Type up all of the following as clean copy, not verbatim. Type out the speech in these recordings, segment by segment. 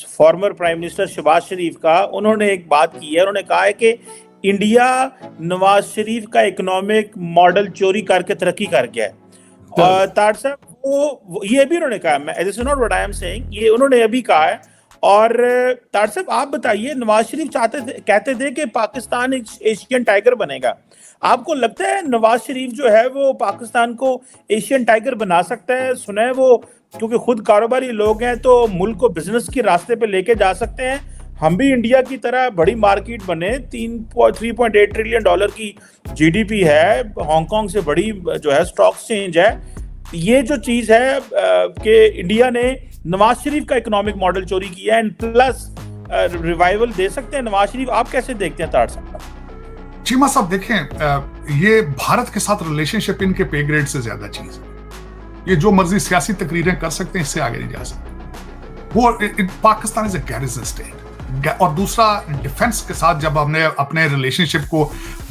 Former prime minister Shahbaz शरीफ का, उन्होंने एक बात की है। उन्होंने कहा है कि इंडिया नवाज शरीफ का इकोनॉमिक मॉडल चोरी करके तरक्की कर गया है। और तार साहब वो ये भी उन्होंने कहा, मैं this is not what I am saying, ये उन्होंने अभी कहा है। और तार साहब आप बताइए, नवाज शरीफ कहते थे कि पाकिस्तान एशियन टाइगर बनेगा। आपको लगता है नवाज शरीफ जो है वो पाकिस्तान को एशियन टाइगर बना सकता है? सुना है वो, क्योंकि खुद कारोबारी लोग हैं तो मुल्क को बिजनेस के रास्ते पे लेके जा सकते हैं। हम भी इंडिया की तरह बड़ी मार्केट बने, 3.8 ट्रिलियन डॉलर की जीडीपी है, हांगकांग से बड़ी जो है स्टॉक एक्सचेंज है। ये जो चीज है कि इंडिया ने नवाज शरीफ का इकोनॉमिक मॉडल चोरी किया है एंड प्लस रिवाइवल दे सकते हैं नवाज शरीफ, आप कैसे देखते हैं तार साहब? चीमा साहब देखें, ये भारत के साथ रिलेशनशिप इनके पे ग्रेड से ज्यादा चीज है। ये जो मर्जी सियासी तकरीरें कर सकते हैं, इससे आगे नहीं जा सकते। वो Pakistan is a garrison state. और दूसरा, डिफेंस के साथ जब हमने अपने रिलेशनशिप को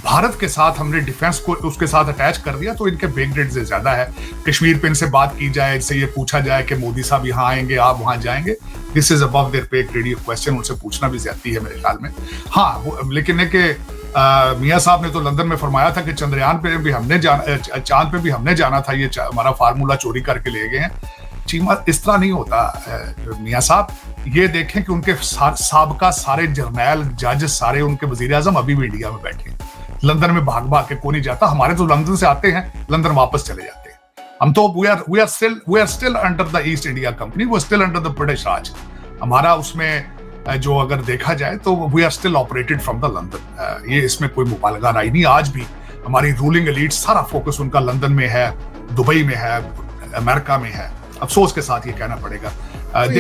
भारत के साथ हमने डिफेंस को उसके साथ अटैच कर दिया, तो इनके पे ग्रेड से ज्यादा है। कश्मीर पे इनसे बात की जाए, इनसे ये पूछा जाए कि मोदी साहब यहाँ आएंगे, आप वहां जाएंगे, दिस इज अबव देयर पे ग्रेड। ये क्वेश्चन उनसे पूछना भी ज्यादती है मेरे ख्याल में। हाँ, लेकिन है कि मियां साहब ने तो लंदन में फरमाया था कि चंद्रयान पे भी हमने चांद पे भी हमने जाना था, ये हमारा फार्मूला चोरी करके ले गए हैं। चीमा, इस तरह नहीं होता मियां साहब। ये देखें कि उनके साबका सारे जर्नैल, जज, सारे उनके वजीर आजम अभी भी इंडिया में बैठे हैं। लंदन में भाग भाग के कोई नहीं जाता। हमारे तो लंदन से आते हैं, लंदन वापस चले जाते हैं। हम तो we are still under the East India Company, वो still under the British Raj. हमारा उसमें जो अगर देखा जाए तो we are still operated from the London. ये इसमें कोई मुबालगा नहीं। आज भी हमारी रूलिंग एलीट, सारा फोकस उनका लंदन में है, दुबई में है, अमेरिका में है। अफसोस के साथ ये कहना पड़ेगा।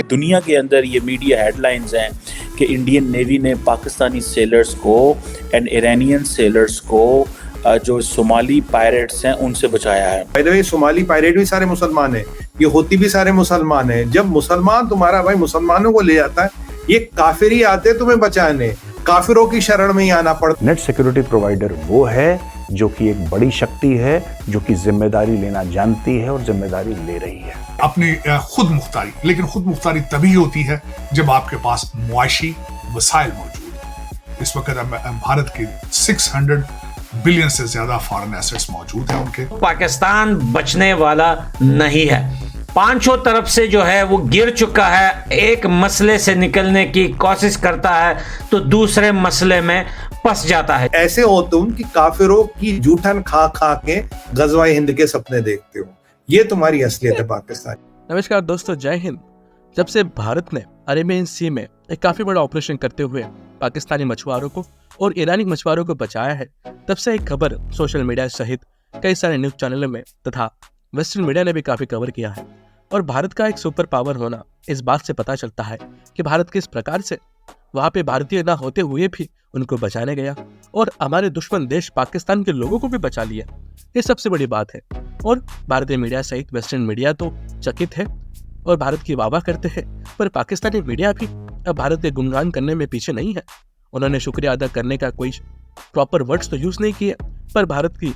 दुनिया के अंदर ये मीडिया हेडलाइंस हैं कि इंडियन नेवी ने पाकिस्तानी सेलर्स को एंड ईरानियन सेलर्स को जो सोमाली पायरेट्स हैं उनसे बचाया है। By the way, Somali pirate भी सारे मुसलमान हैं, ये होती भी सारे मुसलमान हैं। जब मुसलमान तुम्हारा भाई मुसलमानों को ले जाता है, ये काफिर ही आते तुम्हें बचाने, काफिरों की शरण में ही आना पड़ता। नेट सिक्योरिटी प्रोवाइडर वो है जो कि एक बड़ी शक्ति है, जो कि जिम्मेदारी लेना जानती है और जिम्मेदारी ले रही है अपनी खुद मुख्तारी। लेकिन खुद मुख्तारी तभी होती है जब आपके पास मुआशी वसाइल मौजूद है। इस वक्त भारत के 600 बिलियन से ज्यादा फॉरेन एसेट्स मौजूद है उनके। पाकिस्तान बचने वाला नहीं है, पांचों तरफ से जो है वो गिर चुका है। एक मसले से निकलने की कोशिश करता है तो दूसरे मसले में फंस जाता है। ऐसे हो तुम कि काफिरों की जूठन खा खा के गजवाए हिंद के सपने देखते हो। ये तुम्हारी असलियत है पाकिस्तान। नमस्कार दोस्तों, जय हिंद। जब से भारत ने अरेबियन सी में एक काफी बड़ा ऑपरेशन करते हुए पाकिस्तानी मछुआरों को और ईरानी मछुआरों को बचाया है, तब से एक खबर सोशल मीडिया सहित कई सारे न्यूज चैनलों में तथा वेस्टर्न मीडिया ने भी काफी कवर किया है। और भारत का एक सुपर पावर होना इस बात से पता चलता है कि भारत किस प्रकार से वहां पे भारतीय ना होते हुए भी उनको बचाने गया और हमारे दुश्मन देश पाकिस्तान के लोगों को भी बचा लिया। ये सबसे बड़ी बात है। और भारतीय मीडिया सहित वेस्टर्न मीडिया तो चकित है और भारत की वाह करते हैं, पर पाकिस्तानी मीडिया भी अब भारत के गुणगान करने में पीछे नहीं है। उन्होंने शुक्रिया अदा करने का कोई प्रॉपर वर्ड्स तो यूज नहीं किए, पर भारत की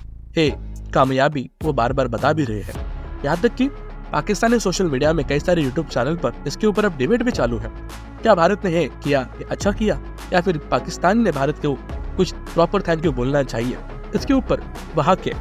कामयाबी वो बार बार बता भी रहे हैं। यहाँ तक कि पाकिस्तानी सोशल मीडिया में कई सारे यूट्यूब चैनल पर इसके ऊपर अब डिबेट भी चालू है। क्या भारत ने ये किया, ये अच्छा किया, या फिर पाकिस्तान ने भारत को कुछ प्रॉपर थैंक यू बोलना चाहिए? इसके ऊपर वहाँ के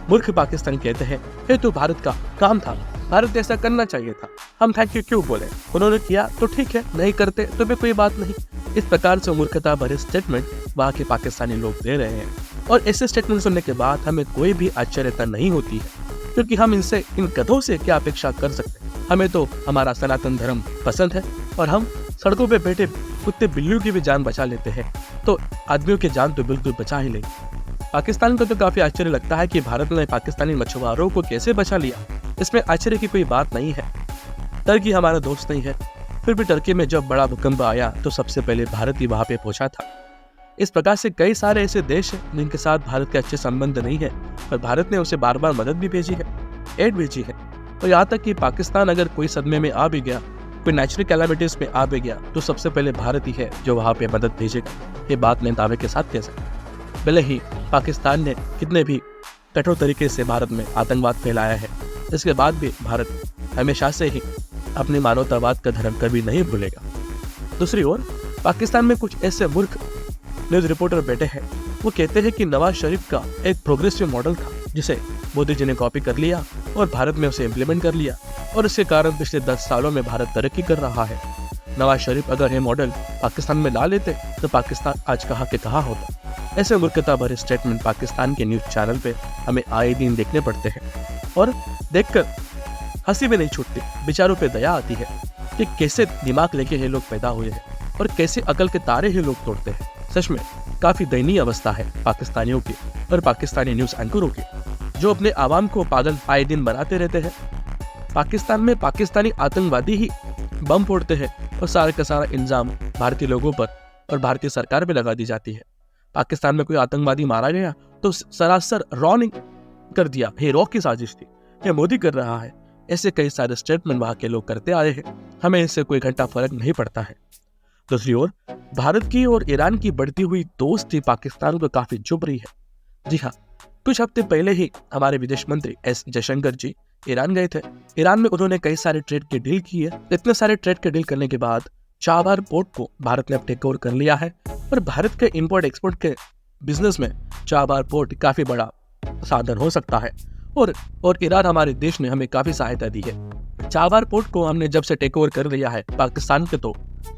मूर्ख पाकिस्तान कहते हैं ये तो भारत का काम था, भारत ऐसा करना चाहिए था, हम थैंक यू क्यों बोले, उन्होंने किया तो ठीक है, नहीं करते तो भी कोई बात नहीं। इस प्रकार से मूर्खता भरे स्टेटमेंट वहाँ के पाकिस्तानी लोग दे रहे हैं। और ऐसे स्टेटमेंट सुनने के बाद हमें कोई भी आश्चर्यता नहीं होती है, क्योंकि हम इनसे, इन गधों से क्या अपेक्षा कर सकते हैं। हमें तो हमारा सनातन धर्म पसंद है और हम सड़कों पे बैठे कुत्ते बिल्लियों की भी जान बचा लेते हैं, तो आदमियों की जान तो बिल्कुल बचा ही लेंगे। पाकिस्तान को तो काफी आश्चर्य लगता है कि भारत ने पाकिस्तानी मछुआरों को कैसे बचा लिया। इसमें आश्चर्य की कोई बात नहीं है। टर्की हमारा दोस्त नहीं है, फिर भी टर्की में जब बड़ा भूकंप आया तो सबसे पहले भारत ही वहां पे पहुंचा था। इस प्रकार से कई सारे ऐसे देश हैं जिनके साथ भारत के अच्छे संबंध नहीं है, पर भारत ने उसे बार बार मदद भी भेजी है, एड भेजी है। और यहाँ तक कि पाकिस्तान अगर कोई सदमे में आ भी गया, कोई नेचुरल कैलामिटीज में आ भी गया, तो सबसे पहले भारत ही है जो वहाँ पे मदद भेजेगा। ये बात मैं दावे के साथ कह सकता हूँ। भले ही पाकिस्तान ने कितने भी कठोर तरीके से भारत में आतंकवाद फैलाया है, इसके बाद भी भारत हमेशा से ही अपने मानवतावाद का धर्म कभी नहीं भूलेगा। दूसरी ओर पाकिस्तान में कुछ ऐसे मूर्ख न्यूज रिपोर्टर बैठे हैं, वो कहते हैं कि नवाज शरीफ का एक प्रोग्रेसिव मॉडल था जिसे मोदी जी ने कॉपी कर लिया और भारत में उसे इम्प्लीमेंट कर लिया और इसके कारण पिछले 10 सालों में भारत तरक्की कर रहा है। नवाज शरीफ अगर ये मॉडल पाकिस्तान में ला लेते तो पाकिस्तान आज कहाँ के कहाँ होता। ऐसे मूर्खता भरे स्टेटमेंट पाकिस्तान के न्यूज चैनल पे हमें आए दिन देखने पड़ते हैं और देखकर हंसी भी नहीं छूटती, बेचारों पे दया आती है कि कैसे दिमाग लेके ये लोग पैदा हुए हैं और कैसे अकल के तारे ये लोग तोड़ते हैं। सच में काफी दयनीय अवस्था है पाकिस्तानियों की और पाकिस्तानी न्यूज एंकरों की, जो अपने आवाम को पागल आए दिन बनाते रहते हैं। पाकिस्तान में पाकिस्तानी आतंकवादी ही बम फोड़ते हैं और सारे का सारा इल्जाम भारतीय लोगों पर और भारतीय सरकार पे लगा दी जाती है। पाकिस्तान में कोई आतंकवादी मारा गया तो सरासर रॉ कर दिया, हे रॉ की साजिश थी, ये मोदी कर रहा है। ऐसे कई सारे स्टेटमेंट वहां के लोग करते आए हैं, हमें इससे कोई घंटा फर्क नहीं पड़ता है। दूसरी ओर भारत की और ईरान की बढ़ती हुई दोस्ती पाकिस्तान को काफी चुभ रही है। जी हाँ, कुछ हफ्ते पहले ही हमारे विदेश मंत्री एस जयशंकर जी ईरान गए थे। ईरान में उन्होंने कई सारे ट्रेड के डील किए। इतने सारे ट्रेड के डील करने के बाद चाबार पोर्ट को भारत ने अब टेक ओवर कर लिया है और भारत के इंपोर्ट एक्सपोर्ट के बिजनेस में चाबार पोर्ट काफी बड़ा साधन हो सकता है और ईरान हमारे देश ने हमें काफी सहायता दी है। चाबार पोर्ट को हमने जब से टेक ओवर कर लिया है, पाकिस्तान के तो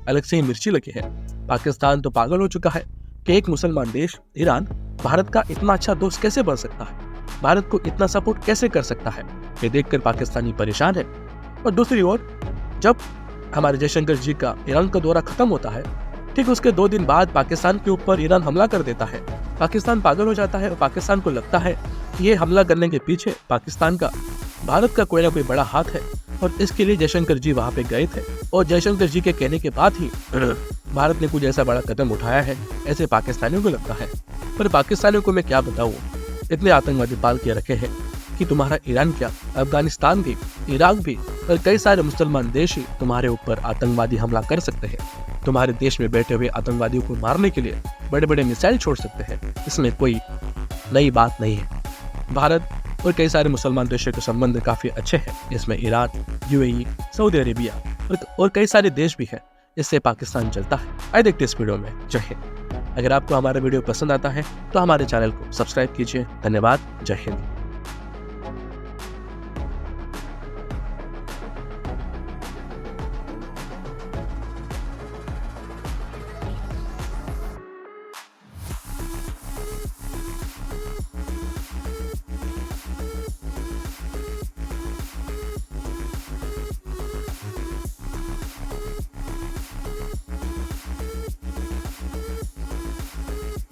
अलग से ही मिर्ची लगी है। पाकिस्तान तो पागल हो चुका है कि एक मुसलमान देश ईरान भारत का इतना अच्छा दोस्त कैसे बन सकता है, भारत को इतना सपोर्ट कैसे कर सकता है। ये देखकर पाकिस्तानी परेशान है। और दूसरी ओर जब हमारे जयशंकर जी का ईरान का दौरा खत्म होता है, ठीक उसके 2 दिन बाद पाकिस्तान के ऊपर ईरान हमला कर देता है। पाकिस्तान पागल हो जाता है और पाकिस्तान को लगता है कि ये हमला करने के पीछे पाकिस्तान का, भारत का कोई ना कोई बड़ा हाथ है और इसके लिए जयशंकर जी वहां पे गए थे और जयशंकर जी के कहने के बाद ही भारत ने कुछ ऐसा बड़ा कदम उठाया है, ऐसे पाकिस्तानियों को लगता है। पर पाकिस्तानियों को मैं क्या बताऊं, इतने आतंकवादी पाल के रखे हैं कि तुम्हारा ईरान क्या, अफगानिस्तान भी, इराक भी और कई सारे मुसलमान देश ही तुम्हारे ऊपर आतंकवादी हमला कर सकते हैं। तुम्हारे देश में बैठे हुए आतंकवादियों को मारने के लिए बड़े बड़े मिसाइल छोड़ सकते हैं। इसमें कोई नई बात नहीं है। भारत और कई सारे मुसलमान देशों के संबंध काफी अच्छे हैं। इसमें ईरान, यूएई, सऊदी अरेबिया और कई सारे देश भी हैं। इससे पाकिस्तान चलता है। आइए देखते इस वीडियो में। जय हिंद। अगर आपको हमारा वीडियो पसंद आता है तो हमारे चैनल को सब्सक्राइब कीजिए। धन्यवाद। जय हिंद।